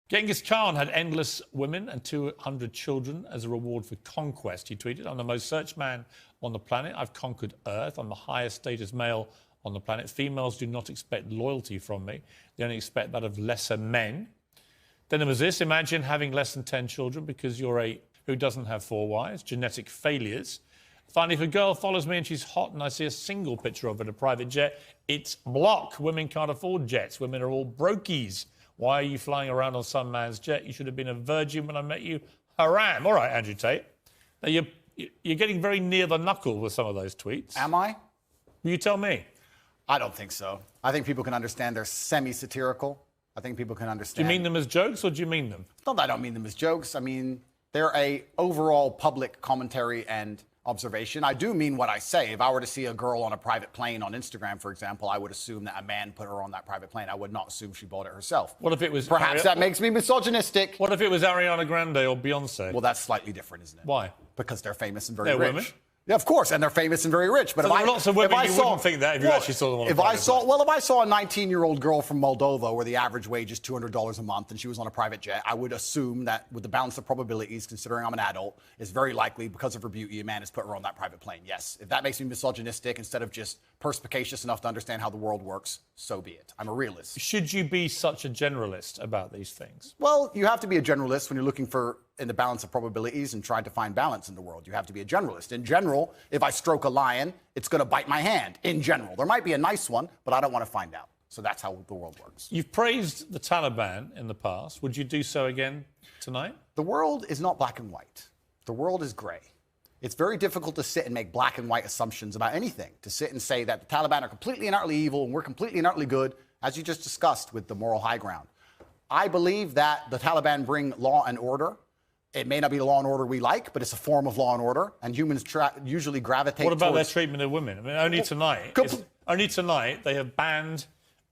Genghis Khan had endless women and 200 children as a reward for conquest, he tweeted. I'm the most searched man on the planet. I've conquered Earth. I'm the highest status male on the planet. Females do not expect loyalty from me. They only expect that of lesser men. Then there was this. Imagine having less than 10 children because you're a who doesn't have 4 wives. Genetic failures. Finally, if a girl follows me and she's hot and I see a single picture of her in a private jet, it's block. Women can't afford jets. Women are all brokies. Why are you flying around on some man's jet? You should have been a virgin when I met you. Haram. All right, Andrew Tate. Now, you're getting very near the knuckle with some of those tweets. Am I? You tell me. I don't think so. I think people can understand they're semi-satirical. I think people can understand. Do you mean them as jokes or do you mean them? Not that I don't mean them as jokes. I mean, they're a overall public commentary and observation. I do mean what I say. If I were to see a girl on a private plane on Instagram, for example, I would assume that a man put her on that private plane. I would not assume she bought it herself. What if it was... Perhaps that makes me misogynistic. What if it was Ariana Grande or Beyonce? Well, that's slightly different, isn't it? Why? Because they're famous and very They're rich. women? Yeah, of course, and they're famous and very rich. But so there are lots of women you wouldn't think that if you actually saw them on a private plane. Well, if I saw a 19-year-old girl from Moldova where the average wage is $200 a month and she was on a private jet, I would assume that with the balance of probabilities, considering I'm an adult, it's very likely because of her beauty, a man has put her on that private plane. Yes. If that makes me misogynistic instead of just perspicacious enough to understand how the world works, so be it. I'm a realist. Should you be such a generalist about these things? Well, you have to be a generalist when you're looking for in the balance of probabilities and trying to find balance in the world. You have to be a generalist. In general, if I stroke a lion, it's going to bite my hand. In general, there might be a nice one, but I don't want to find out. So that's how the world works. You've praised the Taliban in the past. Would you do so again tonight? The world is not black and white. The world is gray. It's very difficult to sit and make black and white assumptions about anything, to sit and say that the Taliban are completely and utterly evil and we're completely and utterly good, as you just discussed with the moral high ground. I believe that the Taliban bring law and order. It may not be the law and order we like, but it's a form of law and order, and humans usually gravitate What about towards... their treatment of women? I mean, only tonight they have banned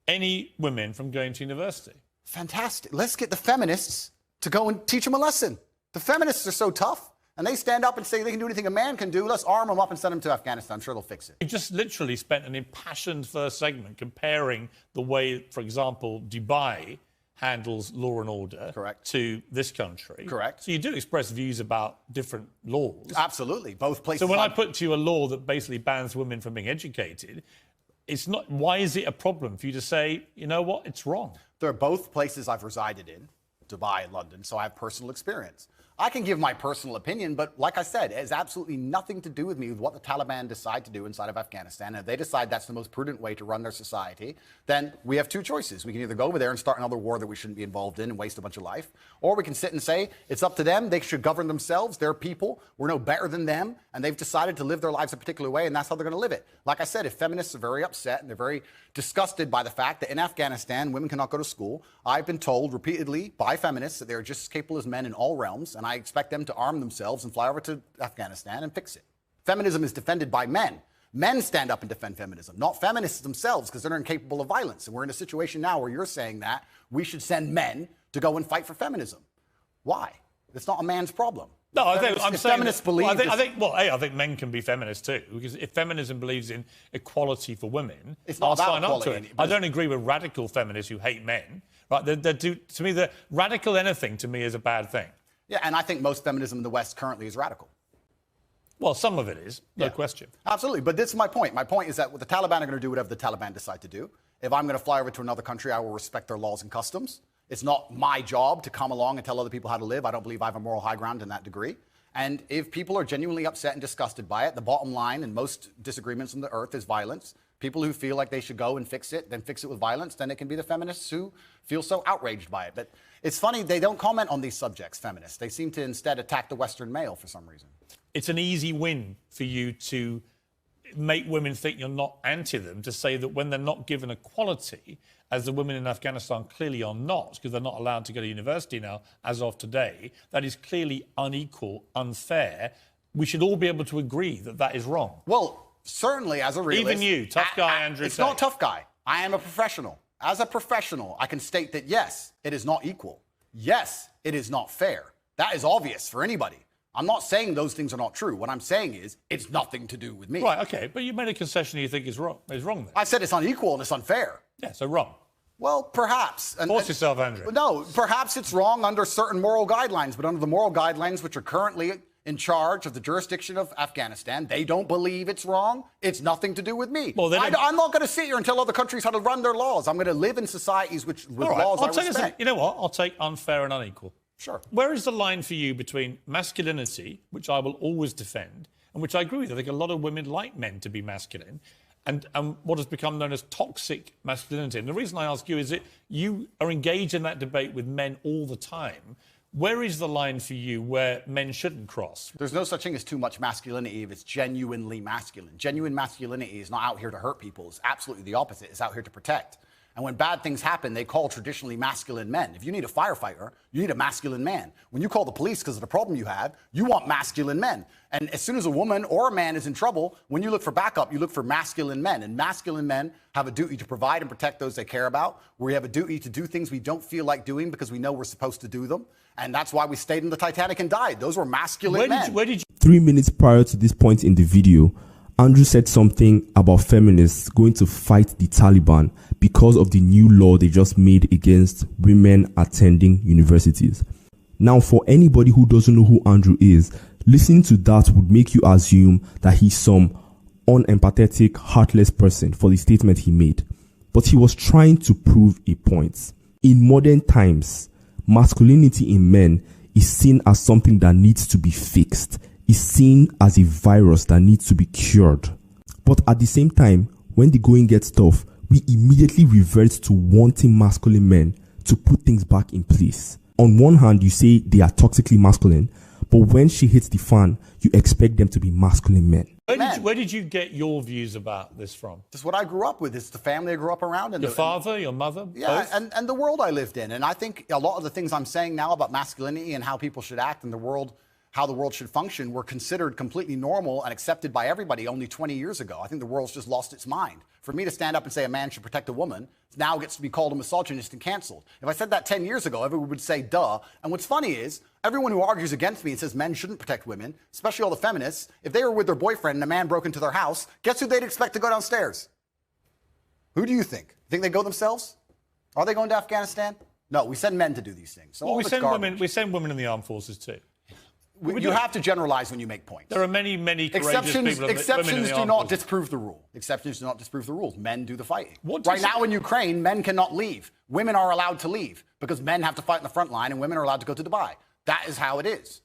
any women from going to university. Fantastic. Let's get the feminists to go and teach them a lesson. The feminists are so tough, and they stand up and say they can do anything a man can do. Let's arm them up and send them to Afghanistan. I'm sure they'll fix it. You just literally spent an impassioned first segment comparing the way, for example, Dubai handles law and order to this country. Correct. So you do express views about different laws. Absolutely. Both places. So when I put to you a law that basically bans women from being educated, it's not. Why is it a problem for you to say, you know what, it's wrong? They're both places I've resided in, Dubai and London, so I have personal experience. I can give my personal opinion, but like I said, it has absolutely nothing to do with me with what the Taliban decide to do inside of Afghanistan. And if they decide that's the most prudent way to run their society, then we have two choices. We can either go over there and start another war that we shouldn't be involved in and waste a bunch of life, or we can sit and say it's up to them. They should govern themselves. They're people. We're no better than them. And they've decided to live their lives a particular way, and that's how they're going to live it. Like I said, if feminists are very upset and they're very disgusted by the fact that in Afghanistan, women cannot go to school, I've been told repeatedly by feminists that they're just as capable as men in all realms, and I expect them to arm themselves and fly over to Afghanistan and fix it. Feminism is defended by men. Men stand up and defend feminism, not feminists themselves, because they're incapable of violence. And we're in a situation now where you're saying that we should send men to go and fight for feminism. Why? It's not a man's problem. No, I think I'm saying feminists believe. I think men can be feminists too, because if feminism believes in equality for women, I'll sign up to it. I don't agree with radical feminists who hate men. Right? To me, the radical anything to me is a bad thing. Yeah, and I think most feminism in the West currently is radical. Well, some of it is, no question. Absolutely, but this is my point. My point is that the Taliban are going to do whatever the Taliban decide to do. If I'm going to fly over to another country, I will respect their laws and customs. It's not my job to come along and tell other people how to live. I don't believe I have a moral high ground in that degree. And if people are genuinely upset and disgusted by it, the bottom line in most disagreements on the earth is violence. People who feel like they should go and fix it, then fix it with violence, then it can be the feminists who feel so outraged by it. But it's funny, they don't comment on these subjects, feminists. They seem to instead attack the Western male for some reason. It's an easy win for you to make women think you're not anti them, to say that when they're not given equality, as the women in Afghanistan clearly are not, because they're not allowed to go to university now, as of today, that is clearly unequal, unfair. We should all be able to agree that that is wrong. Well, certainly as a realist... Even you, tough guy Andrew It's Tate. not tough guy. I am a professional. As a professional, I can state that, yes, it is not equal. Yes, it is not fair. That is obvious for anybody. I'm not saying those things are not true. What I'm saying is it's nothing to do with me. Right, OK, but you made a concession you think is wrong. Then. I said it's unequal and it's unfair. Yeah, so wrong. Well, perhaps. Force yourself, Andrew. No, perhaps it's wrong under certain moral guidelines, but under the moral guidelines which are currently in charge of the jurisdiction of Afghanistan, they don't believe it's wrong. It's nothing to do with me. Well, I'm not going to sit here and tell other countries how to run their laws. I'm going to live in societies with laws I respect. You know what? I'll take unfair and unequal. Sure. Where is the line for you between masculinity, which I will always defend, and which I agree with? I think a lot of women like men to be masculine, and what has become known as toxic masculinity. And the reason I ask you is that you are engaged in that debate with men all the time. Where is the line for you where men shouldn't cross? There's no such thing as too much masculinity if it's genuinely masculine. Genuine masculinity is not out here to hurt people. It's absolutely the opposite. It's out here to protect. And when bad things happen, they call traditionally masculine men. If you need a firefighter, you need a masculine man. When you call the police because of the problem you have, you want masculine men. And as soon as a woman or a man is in trouble, when you look for backup, you look for masculine men. And masculine men have a duty to provide and protect those they care about. We have a duty to do things we don't feel like doing because we know we're supposed to do them. And that's why we stayed in the Titanic and died. Those were masculine men. Where did you 3 minutes prior to this point in the video, Andrew said something about feminists going to fight the Taliban because of the new law they just made against women attending universities. Now, for anybody who doesn't know who Andrew is, listening to that would make you assume that he's some unempathetic, heartless person for the statement he made. But he was trying to prove a point. In modern times, masculinity in men is seen as something that needs to be fixed, is seen as a virus that needs to be cured. But at the same time, when the going gets tough, we immediately revert to wanting masculine men to put things back in place. On one hand, you say they are toxically masculine, but when she hits the fan, you expect them to be masculine men. Where did you get your views about this from? This is what I grew up with. It's the family I grew up around. And your father, your mother? Yeah, both? and the world I lived in. And I think a lot of the things I'm saying now about masculinity and how people should act in the world, how the world should function, were considered completely normal and accepted by everybody only 20 years ago. I think the world's just lost its mind. For me to stand up and say a man should protect a woman now gets to be called a misogynist and canceled. If I said that 10 years ago, everyone would say, duh. And what's funny is, everyone who argues against me and says men shouldn't protect women, especially all the feminists, if they were with their boyfriend and a man broke into their house, guess who they'd expect to go downstairs? Who do you think? Think they go themselves? Are they going to Afghanistan? No, we send men to do these things. So well, we send women in the armed forces too. You have to generalize when you make points. There are many, many courageous people. Exceptions do not disprove the rule. Exceptions do not disprove the rules. Men do the fighting. Right now in Ukraine, men cannot leave. Women are allowed to leave because men have to fight in the front line and women are allowed to go to Dubai. That is how it is.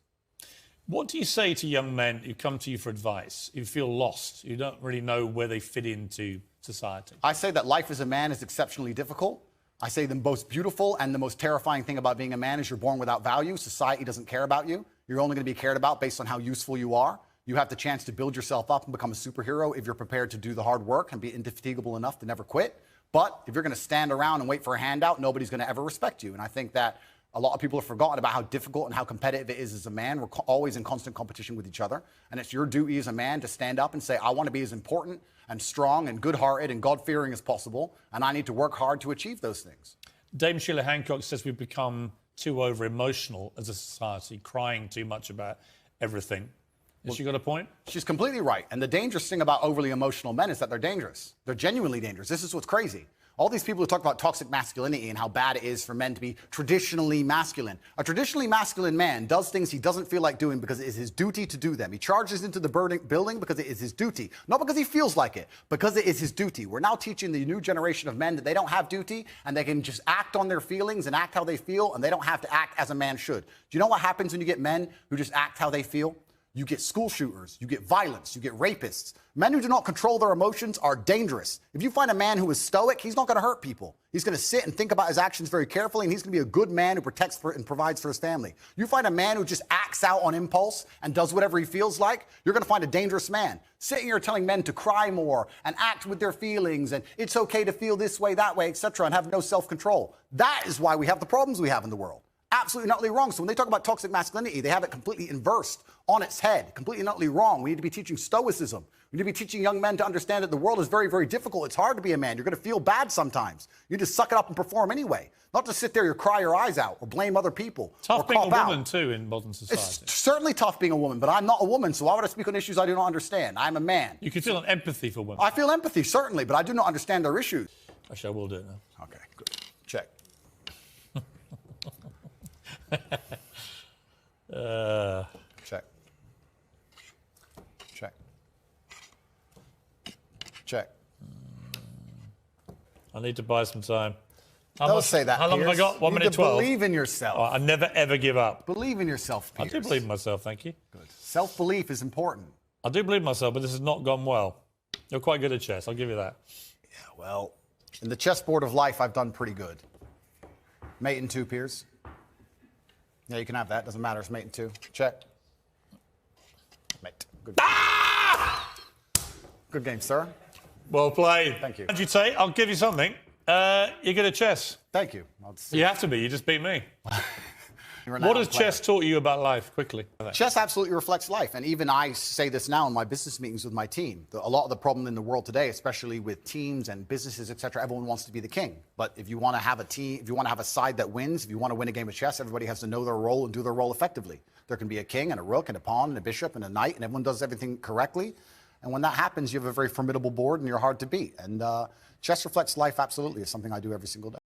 What do you say to young men who come to you for advice, who feel lost, who don't really know where they fit into society? I say that life as a man is exceptionally difficult. I say the most beautiful and the most terrifying thing about being a man is you're born without value. Society doesn't care about you. You're only going to be cared about based on how useful you are. You have the chance to build yourself up and become a superhero if you're prepared to do the hard work and be indefatigable enough to never quit. But if you're going to stand around and wait for a handout, nobody's going to ever respect you. And I think that a lot of people have forgotten about how difficult and how competitive it is as a man. We're always in constant competition with each other. And it's your duty as a man to stand up and say, I want to be as important and strong and good-hearted and God-fearing as possible. And I need to work hard to achieve those things. Dame Sheila Hancock says we've become too over-emotional as a society, crying too much about everything. Has she got a point? She's completely right. And the dangerous thing about overly emotional men is that they're dangerous. They're genuinely dangerous. This is what's crazy. All these people who talk about toxic masculinity and how bad it is for men to be traditionally masculine. A traditionally masculine man does things he doesn't feel like doing because it is his duty to do them. He charges into the building because it is his duty. Not because he feels like it, because it is his duty. We're now teaching the new generation of men that they don't have duty and they can just act on their feelings and act how they feel and they don't have to act as a man should. Do you know what happens when you get men who just act how they feel? You get school shooters, you get violence, you get rapists. Men who do not control their emotions are dangerous. If you find a man who is stoic, he's not going to hurt people. He's going to sit and think about his actions very carefully, and he's going to be a good man who protects and provides for his family. You find a man who just acts out on impulse and does whatever he feels like, you're going to find a dangerous man. Sitting here telling men to cry more and act with their feelings and it's okay to feel this way, that way, etc., and have no self-control. That is why we have the problems we have in the world. Absolutely and utterly wrong. So when they talk about toxic masculinity, they have it completely inversed on its head, completely and utterly wrong. We need to be teaching stoicism. We need to be teaching young men to understand that the world is very, very difficult. It's hard to be a man. You're going to feel bad sometimes. You need to suck it up and perform anyway. Not to sit there and cry your eyes out or blame other people. Tough being a woman, too, in modern society. It's certainly tough being a woman, but I'm not a woman, so why would I speak on issues I do not understand? I'm a man. You can feel an empathy for women. I feel empathy, certainly, but I do not understand their issues. Actually, I will do it now. Okay, good. Check. Check. Check. I need to buy some time. Don't say that, How long have I Piers. got? 1 You need minute to 12. Believe in yourself. Oh, I never, ever give up. Believe in yourself, I Piers. do believe in myself, thank you. Good. Self-belief is important. I do believe in myself, but this has not gone well. You're quite good at chess, I'll give you that. Yeah, well, in the chessboard of life, I've done pretty good. Mate in 2, Piers. Yeah, you can have that. Doesn't matter. It's mate in 2. Check. Mate. Good. Ah! Good game, sir. Well played. Thank you. Andrew Tate, I'll give you something. You're good at chess. Thank you. You have to be. You just beat me. You're an What has adult player. chess taught you about life, quickly? Chess absolutely reflects life. And even I say this now in my business meetings with my team. A lot of the problem in the world today, especially with teams and businesses, et cetera, everyone wants to be the king. But if you want to have a team, if you want to have a side that wins, if you want to win a game of chess, everybody has to know their role and do their role effectively. There can be a king and a rook and a pawn and a bishop and a knight, and everyone does everything correctly. And when that happens, you have a very formidable board and you're hard to beat. And chess reflects life absolutely. It's something I do every single day.